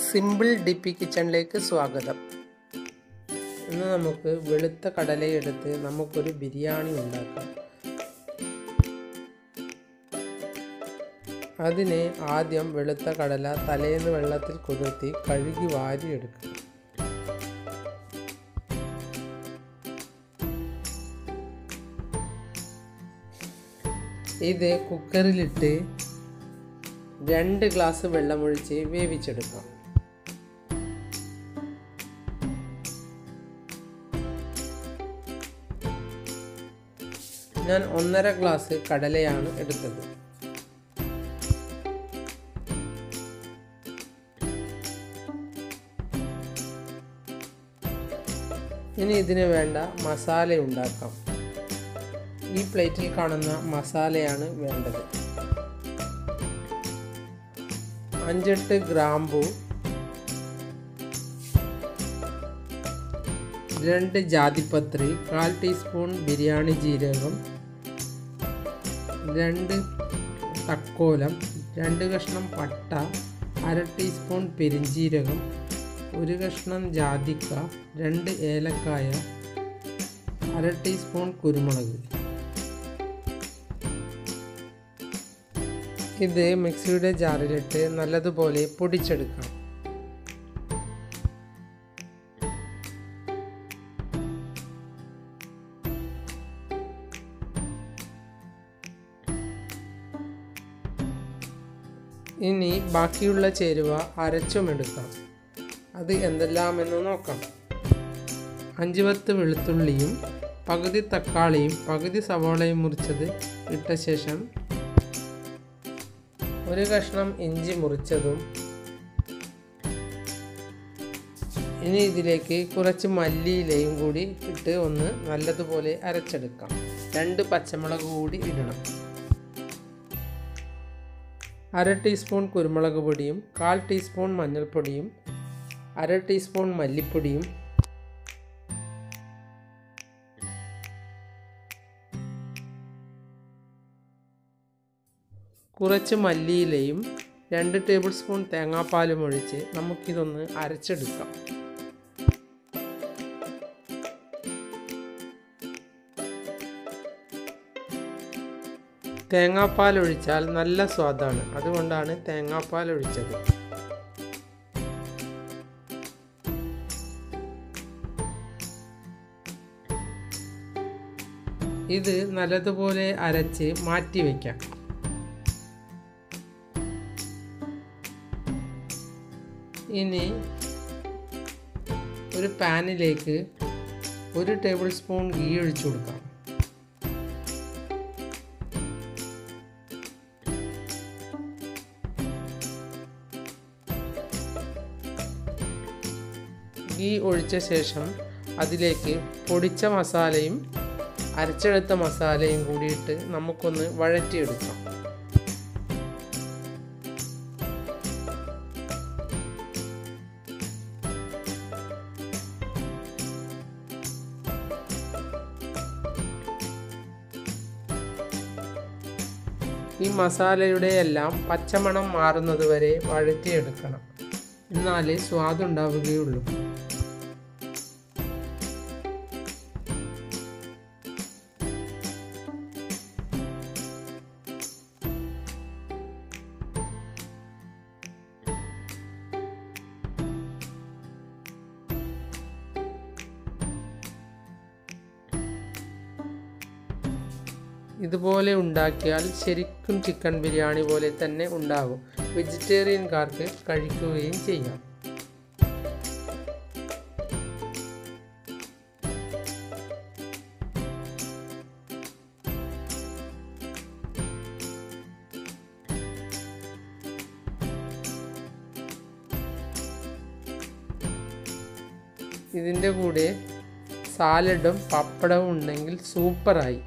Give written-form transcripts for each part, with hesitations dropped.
Simple ഡിപ്പി കിച്ചണിലേക്ക് സ്വാഗതം. ഇന്ന് നമുക്ക് വെളുത്ത കടലയെടുത്ത് നമുക്കൊരു ബിരിയാണി ഉണ്ടാക്കാം. അതിന് ആദ്യം വെളുത്ത കടല തലേന്ന് വെള്ളത്തിൽ കുതിർത്തി കഴുകി വാരിയെടുക്കുക. ഇത് കുക്കറിലിട്ട് 2 ഗ്ലാസ് വെള്ളമൊഴിച്ച് വേവിച്ചെടുക്കാം. ഞാൻ 1.5 ഗ്ലാസ് കടലയാണ് എടുത്തത്. ഇനി ഇതിന് വേണ്ട മസാല ഉണ്ടാക്കാം. ഈ പ്ലേറ്റിൽ കാണുന്ന മസാലയാണ് വേണ്ടത്. 5-8 ഗ്രാമ്പു, 2 ജാതിപത്രി, 1/4 ടീസ്പൂൺ ബിരിയാണി ജീരകം, 2 തക്കോലം, 2 കഷ്ണം പട്ട, 1/2 ടീസ്പൂൺ പെരിഞ്ജീരകം, 1 കഷ്ണം ജാതിക്ക, 2 ഏലക്കായ, 1/2 ടീസ്പൂൺ കുരുമുളക്. ഇത് മിക്സിയുടെ ജാറിലിട്ട് നല്ലതുപോലെ പൊടിച്ചെടുക്കാം. ഇനി ബാക്കിയുള്ള ചേരുവ അരച്ചുമെടുക്കാം. അത് എന്തെല്ലാമെന്ന് നോക്കാം. 5-10 വെളുത്തുള്ളിയും പകുതി തക്കാളിയും പകുതി സവാളയും മുറിച്ചത് ഇട്ട ശേഷം 1 കഷ്ണം ഇഞ്ചി മുറിച്ചതും. ഇനി ഇതിലേക്ക് കുറച്ച് മല്ലിയിലയും കൂടി ഇട്ട് ഒന്ന് നല്ലതുപോലെ അരച്ചെടുക്കാം. 2 പച്ചമുളക് കൂടി ഇടണം. 1/2 ടീസ്പൂൺ കുരുമുളക് പൊടിയും 1/4 ടീസ്പൂൺ മഞ്ഞൾപ്പൊടിയും 1/2 ടീസ്പൂൺ മല്ലിപ്പൊടിയും കുറച്ച് മല്ലിയിലയും 2 ടേബിൾ സ്പൂൺ തേങ്ങാപ്പാലും ഒഴിച്ച് നമുക്കിതൊന്ന് അരച്ചെടുക്കാം. തേങ്ങാപ്പാൽ ഒഴിച്ചാൽ നല്ല സ്വാദാണ്, അതുകൊണ്ടാണ് തേങ്ങാപ്പാൽ ഒഴിച്ചത്. ഇത് നല്ലതുപോലെ അരച്ച് മാറ്റി വയ്ക്കാം. ഇനി ഒരു പാനിലേക്ക് 1 ടേബിൾ സ്പൂൺ ഗീ ഒഴിച്ചു കൊടുക്കാം. ഗീ ഒഴിച്ച ശേഷം അതിലേക്ക് പൊടിച്ച മസാലയും അരച്ചെടുത്ത മസാലയും കൂടിയിട്ട് നമുക്കൊന്ന് വഴറ്റിയെടുക്കാം. ഈ മസാലയുടെ എല്ലാം പച്ചമണം മാറുന്നത് വരെ വഴറ്റിയെടുക്കണം. എന്നാലേ സ്വാദുണ്ടാവുകയുള്ളൂ. ഇതുപോലെ ഉണ്ടാക്കിയാൽ ശരിക്കും ചിക്കൻ ബിരിയാണി പോലെ തന്നെ ഉണ്ടാകും. വെജിറ്റേറിയൻകാർക്ക് കഴിക്കുകയും ചെയ്യാം. ഇതിൻ്റെ കൂടെ സാലഡും പപ്പടവും ഉണ്ടെങ്കിൽ സൂപ്പറായി.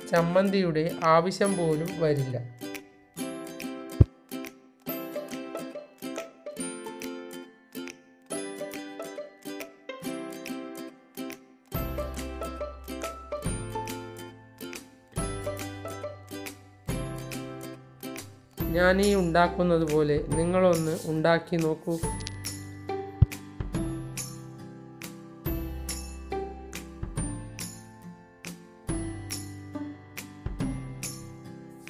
ചമ്മന്തിയുടെ ആവശ്യം പോലും വരില്ല. ഞാൻ ഈ ഉണ്ടാക്കുന്നത് പോലെ നിങ്ങളൊന്ന് ഉണ്ടാക്കി നോക്കൂ.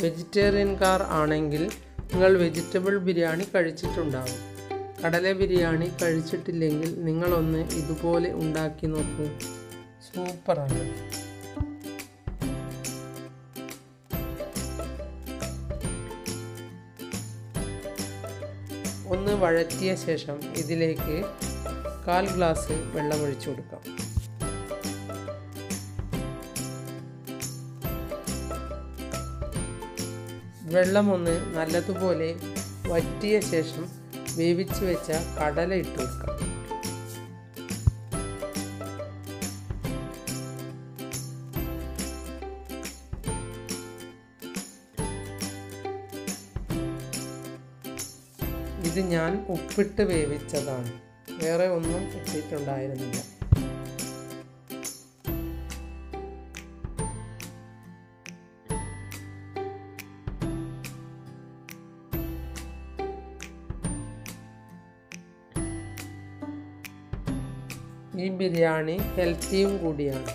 വെജിറ്റേറിയൻകാർ ആണെങ്കിൽ നിങ്ങൾ വെജിറ്റബിൾ ബിരിയാണി കഴിച്ചിട്ടുണ്ടാകും. കടല ബിരിയാണി കഴിച്ചിട്ടില്ലെങ്കിൽ നിങ്ങളൊന്ന് ഇതുപോലെ ഉണ്ടാക്കി നോക്കൂ. സൂപ്പറാണ്. ഒന്ന് വഴറ്റിയ ശേഷം ഇതിലേക്ക് 1/4 ഗ്ലാസ് വെള്ളം ഒഴിച്ചു കൊടുക്കാം. വെള്ളം ഒന്ന് നല്ലതുപോലെ വറ്റിയ ശേഷം വേവിച്ച് വെച്ച കടല ഇട്ട് കൊടുക്കാം. ഇത് ഞാൻ ഉപ്പിട്ട് വേവിച്ചതാണ്, വേറെ ഒന്നും ഇട്ടിട്ടുണ്ടായിരുന്നില്ല. ഈ ബിരിയാണി ഹെൽത്തിയും കൂടിയാണ്.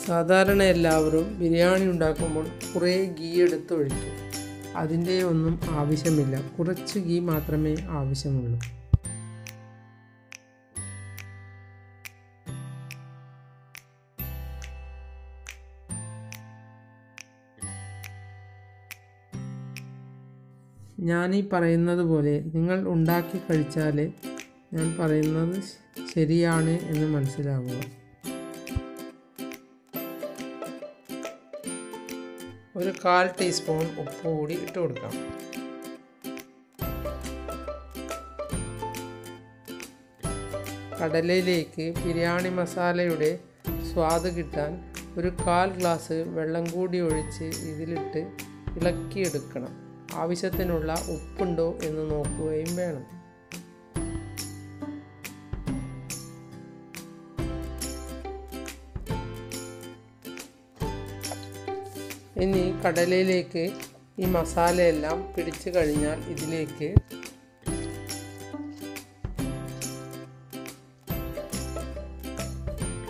സാധാരണ എല്ലാവരും ബിരിയാണി ഉണ്ടാക്കുമ്പോൾ കുറേ ഗീ എടുത്ത് ഒഴിക്കും. അതിൻ്റെ ഒന്നും ആവശ്യമില്ല, കുറച്ച് ഗീ മാത്രമേ ആവശ്യമുള്ളൂ. ഞാനീ പറയുന്നത് പോലെ നിങ്ങൾ ഉണ്ടാക്കി കഴിച്ചാൽ ഞാൻ പറയുന്നത് ശരിയാണ് എന്ന് മനസ്സിലാവുക. ഒരു 1/4 ടീസ്പൂൺ ഉപ്പ് കൂടി ഇട്ട് കൊടുക്കാം. കടലയിലേക്ക് ബിരിയാണി മസാലയുടെ സ്വാദ് കിട്ടാൻ ഒരു 1/4 ഗ്ലാസ് വെള്ളം കൂടി ഒഴിച്ച് ഇതിലിട്ട് ഇളക്കിയെടുക്കണം. ആവശ്യത്തിനുള്ള ഉപ്പുണ്ടോ എന്ന് നോക്കുകയും വേണം. ഇനി കടലയിലേക്ക് ഈ മസാലയെല്ലാം പിടിച്ചു കഴിഞ്ഞാൽ ഇതിലേക്ക്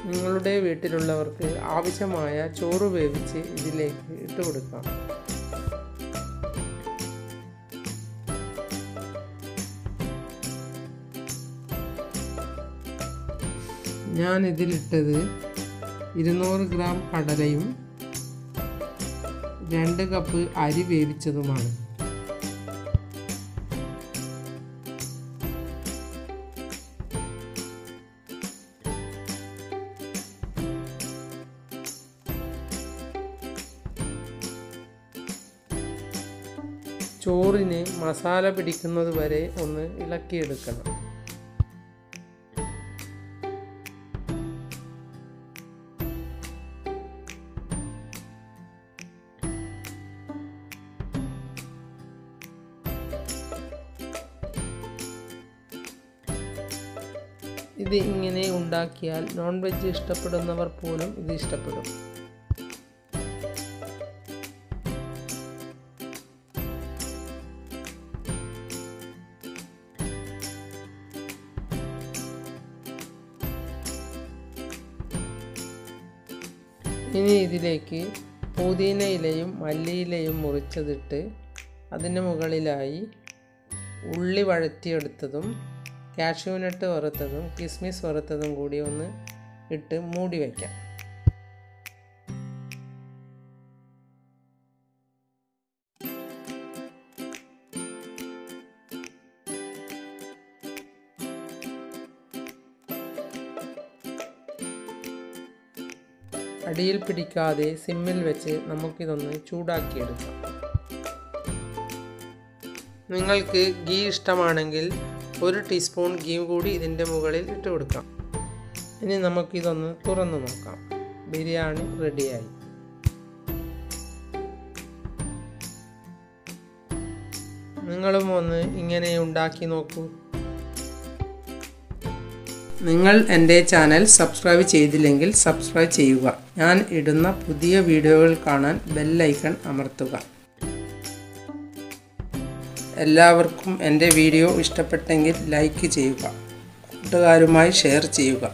നിങ്ങളുടെ വീട്ടിലുള്ളവർക്ക് ആവശ്യമായ ചോറ് വേവിച്ച് ഇതിലേക്ക് ഇട്ട് കൊടുക്കാം. ഞാൻ ഇതിലിട്ടത് 200 ഗ്രാം കടലയും 2 കപ്പ് അരി വേവിച്ചതുമാണ്. ചോറിന് മസാല പിടിക്കുന്നത് വരെ ഒന്ന് ഇളക്കിയെടുക്കണം. ഇത് ഇങ്ങനെ ഉണ്ടാക്കിയാൽ നോൺ വെജ് ഇഷ്ടപ്പെടുന്നവർ പോലും ഇത് ഇഷ്ടപ്പെടും. ഇനി ഇതിലേക്ക് പുതിന ഇലയും മല്ലിയിലയും മുറിച്ചതിട്ട് അതിന് മുകളിലായി ഉള്ളി വഴറ്റിയെടുത്തതും കാഷ്യൂനട്ട് വറുത്തതും കിസ്മിസ് വറുത്തതും കൂടി ഒന്ന് ഇട്ട് മൂടി വയ്ക്കാം. അടിയിൽ പിടിക്കാതെ സിമ്മിൽ വെച്ച് നമുക്കിതൊന്ന് ചൂടാക്കിയെടുക്കാം. നിങ്ങൾക്ക് ഗീ ഇഷ്ടമാണെങ്കിൽ 1 ടീസ്പൂൺ ഗീ കൂടി ഇതിൻ്റെ മുകളിൽ ഇട്ട് കൊടുക്കാം. ഇനി നമുക്കിതൊന്ന് തുറന്നു നോക്കാം. ബിരിയാണി റെഡിയായി. നിങ്ങളും ഒന്ന് ഇങ്ങനെ ഉണ്ടാക്കി നോക്കൂ. നിങ്ങൾ എൻ്റെ ചാനൽ സബ്സ്ക്രൈബ് ചെയ്തില്ലെങ്കിൽ സബ്സ്ക്രൈബ് ചെയ്യുക. ഞാൻ ഇടുന്ന പുതിയ വീഡിയോകൾ കാണാൻ ബെൽ ഐക്കൺ അമർത്തുക. എല്ലാവർക്കും എൻ്റെ വീഡിയോ ഇഷ്ടപ്പെട്ടെങ്കിൽ ലൈക്ക് ചെയ്യുക. കൂട്ടുകാരുമായി ഷെയർ ചെയ്യുക.